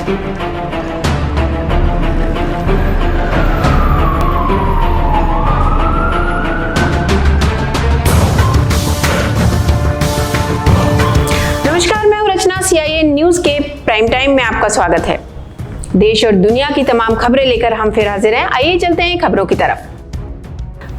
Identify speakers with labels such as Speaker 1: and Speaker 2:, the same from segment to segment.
Speaker 1: नमस्कार, मैं हूं रचना। CIN न्यूज के प्राइम टाइम में आपका स्वागत है। देश और दुनिया की तमाम खबरें लेकर हम फिर हाजिर हैं। आइए चलते हैं खबरों की तरफ।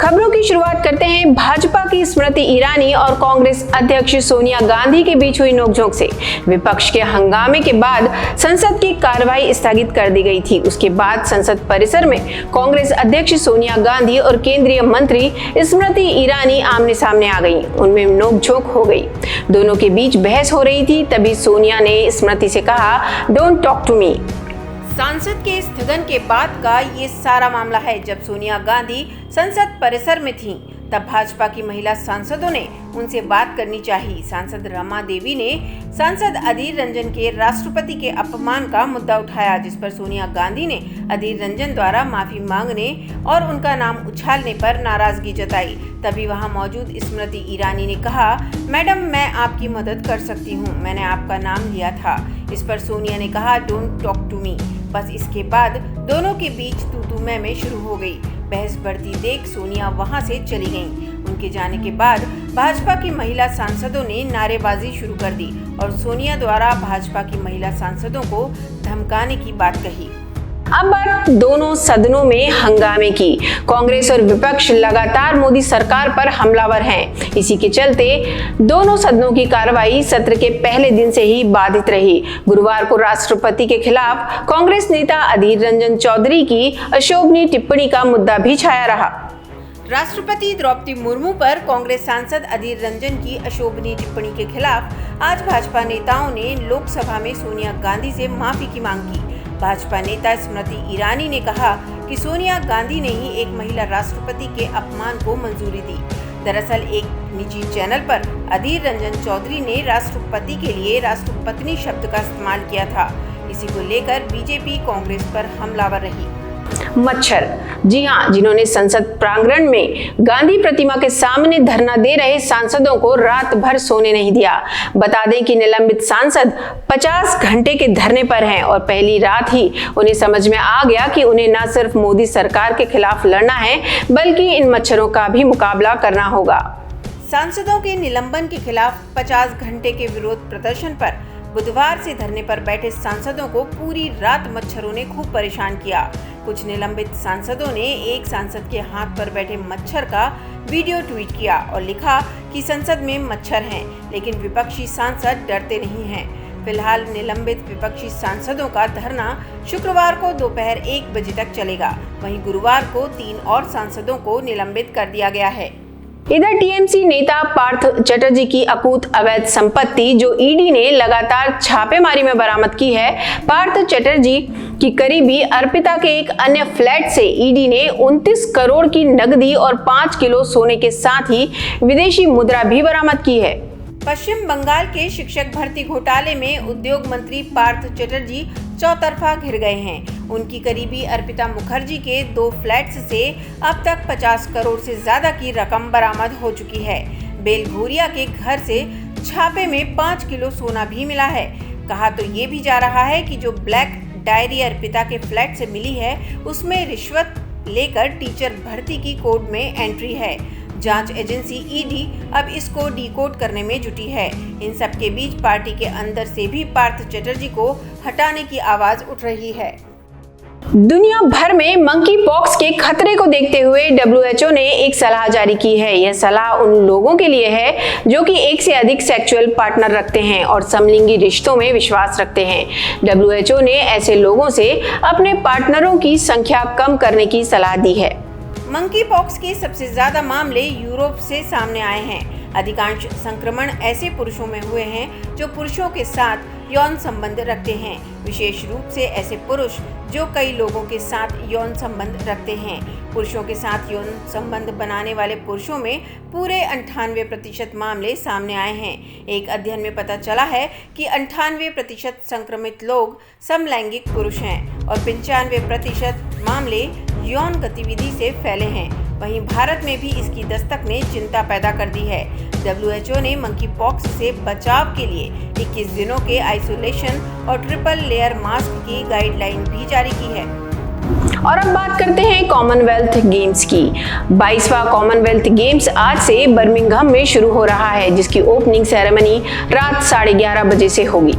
Speaker 1: खबरों की शुरुआत करते हैं भाजपा की स्मृति ईरानी और कांग्रेस अध्यक्ष सोनिया गांधी के बीच हुई नोकझोंक से। विपक्ष के हंगामे के बाद संसद की कार्रवाई स्थगित कर दी गई थी। उसके बाद संसद परिसर में कांग्रेस अध्यक्ष सोनिया गांधी और केंद्रीय मंत्री स्मृति ईरानी आमने सामने आ गईं। उनमें नोकझोंक हो गई। दोनों के बीच बहस हो रही थी। तभी सोनिया ने स्मृति से कहा, डोंट टॉक टू मी। सांसद के स्थगन के बाद का ये सारा मामला है। जब सोनिया गांधी संसद परिसर में थीं, तब भाजपा की महिला सांसदों ने उनसे बात करनी चाहिए। सांसद रमा देवी ने सांसद अधीर रंजन के राष्ट्रपति के अपमान का मुद्दा उठाया, जिस पर सोनिया गांधी ने अधीर रंजन द्वारा माफी मांगने और उनका नाम उछालने पर नाराजगी जताई। तभी वहां मौजूद स्मृति ईरानी ने कहा, मैडम मैं आपकी मदद कर सकती हूं, मैंने आपका नाम लिया था। इस पर सोनिया ने कहा, डोंट टॉक टू मी। बस इसके बाद दोनों के बीच तू मैं शुरू हो गई। बहस बढ़ती देख सोनिया वहां से चली गईं। उनके जाने के बाद भाजपा की महिला सांसदों ने नारेबाजी शुरू कर दी और सोनिया द्वारा भाजपा की महिला सांसदों को धमकाने की बात कही। अब बात दोनों सदनों में हंगामे की। कांग्रेस और विपक्ष लगातार मोदी सरकार पर हमलावर हैं। इसी के चलते दोनों सदनों की कार्रवाई सत्र के पहले दिन से ही बाधित रही। गुरुवार को राष्ट्रपति के खिलाफ कांग्रेस नेता अधीर रंजन चौधरी की अशोभनीय टिप्पणी का मुद्दा भी छाया रहा। राष्ट्रपति द्रौपदी मुर्मू पर कांग्रेस सांसद अधीर रंजन की अशोभनीय टिप्पणी के खिलाफ आज भाजपा नेताओं ने लोकसभा में सोनिया गांधी से माफी की मांग की। भाजपा नेता स्मृति ईरानी ने कहा कि सोनिया गांधी ने ही एक महिला राष्ट्रपति के अपमान को मंजूरी दी। दरअसल एक निजी चैनल पर अधीर रंजन चौधरी ने राष्ट्रपति के लिए राष्ट्रपत्नी शब्द का इस्तेमाल किया था। इसी को लेकर बीजेपी कांग्रेस पर हमलावर रही। मच्छर, जी हां, जिन्होंने संसद प्रांगण में गांधी प्रतिमा के सामने धरना दे रहे सांसदों को रात भर सोने नहीं दिया। बता दें कि निलंबित सांसद 50 घंटे के धरने पर हैं और पहली रात ही उन्हें समझ में आ गया कि उन्हें न सिर्फ मोदी सरकार के खिलाफ लड़ना है, बल्कि इन मच्छरों का भी मुकाबला करना होगा। सांसदों के निलंबन के खिलाफ 50 घंटे के विरोध प्रदर्शन पर बुधवार से धरने पर बैठे सांसदों को पूरी रात मच्छरों ने खूब परेशान किया। कुछ निलंबित सांसदों ने एक सांसद के हाथ पर बैठे मच्छर का वीडियो ट्वीट किया और लिखा कि संसद में मच्छर हैं, लेकिन विपक्षी सांसद डरते नहीं हैं। फिलहाल निलंबित विपक्षी सांसदों का धरना शुक्रवार को दोपहर 1 बजे तक चलेगा। वहीं गुरुवार को 3 और सांसदों को निलंबित कर दिया गया है। इधर टीएमसी नेता पार्थ चटर्जी की अकूत अवैध संपत्ति जो ईडी ने लगातार छापेमारी में बरामद की है। पार्थ चटर्जी की करीबी अर्पिता के एक अन्य फ्लैट से ईडी ने 29 करोड़ की नकदी और 5 किलो सोने के साथ ही विदेशी मुद्रा भी बरामद की है। पश्चिम बंगाल के शिक्षक भर्ती घोटाले में उद्योग मंत्री पार्थ चटर्जी चौतरफा घिर गए हैं। उनकी करीबी अर्पिता मुखर्जी के 2 फ्लैट्स से अब तक 50 करोड़ से ज्यादा की रकम बरामद हो चुकी है। बेलघोरिया के घर से छापे में 5 किलो सोना भी मिला है। कहा तो ये भी जा रहा है कि जो ब्लैक डायरी अर्पिता के फ्लैट से मिली है, उसमें रिश्वत लेकर टीचर भर्ती की कोड में एंट्री है। जांच एजेंसी ईडी अब इसको डिकोड करने में जुटी है। इन सब के बीच पार्टी के अंदर से भी पार्थ चटर्जी को हटाने की आवाज उठ रही है। दुनिया भर में मंकी पॉक्स के खतरे को देखते हुए WHO ने एक सलाह जारी की है। यह सलाह उन लोगों के लिए है जो कि एक से अधिक सेक्सुअल पार्टनर रखते हैं और समलिंगी रिश्तों में विश्वास रखते हैं। WHO ने ऐसे लोगों से अपने पार्टनरों की संख्या कम करने की सलाह दी है। मंकी पॉक्स के सबसे ज्यादा मामले यूरोप से सामने आए हैं। अधिकांश संक्रमण ऐसे पुरुषों में हुए हैं जो पुरुषों के साथ यौन संबंध रखते हैं, विशेष रूप से ऐसे पुरुष जो कई लोगों के साथ यौन संबंध रखते हैं। पुरुषों के साथ यौन संबंध बनाने वाले पुरुषों में पूरे 98% मामले सामने आए हैं। एक अध्ययन में पता चला है कि 98% संक्रमित लोग समलैंगिक पुरुष हैं और 95% मामले यौन गतिविधि से फैले हैं। वहीं भारत में भी इसकी दस्तक ने चिंता पैदा कर दी है। WHO ने मंकी पॉक्स से बचाव के लिए 21 दिनों के आइसोलेशन और ट्रिपल लेयर मास्क की गाइडलाइन भी जारी की है। और अब बात करते हैं कॉमनवेल्थ गेम्स की। 22वां कॉमनवेल्थ गेम्स आज से बर्मिंघम में शुरू हो रहा है, जिसकी ओपनिंग सेरेमनी रात 11:30 बजे से होगी।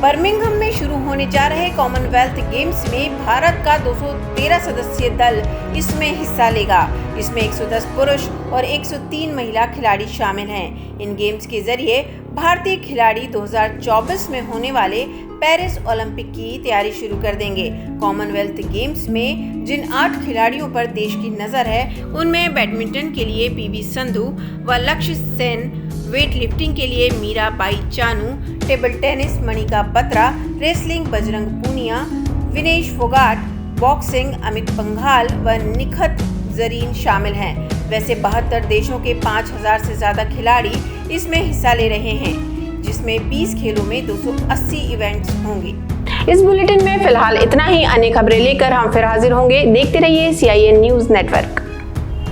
Speaker 1: बर्मिंघम में शुरू होने जा रहे कॉमनवेल्थ गेम्स में भारत का 213 सदस्यीय दल इसमें हिस्सा लेगा। इसमें 110 पुरुष और 103 महिला खिलाड़ी शामिल हैं। इन गेम्स के जरिए भारतीय खिलाड़ी 2024 में होने वाले पेरिस ओलंपिक की तैयारी शुरू कर देंगे। कॉमनवेल्थ गेम्स में जिन 8 खिलाड़ियों पर देश की नजर है, उनमें बैडमिंटन के लिए PV संधू व लक्ष्य सेन, वेट लिफ्टिंग के लिए Mirabai Chanu, table tennis Manika Batra, wrestling Bajrang Punia, Vinesh Phogat, boxing Amit Panghal व निखत जरीन शामिल हैं। वैसे 72 देशों के 5000 से ज्यादा खिलाड़ी इसमें हिस्सा ले रहे हैं, जिसमें 20 खेलों में 280 इवेंट्स होंगे। इस बुलेटिन में फिलहाल इतना ही। अन्य खबरें लेकर हम फिर हाजिर होंगे। देखते रहिए CIN न्यूज़ नेटवर्क।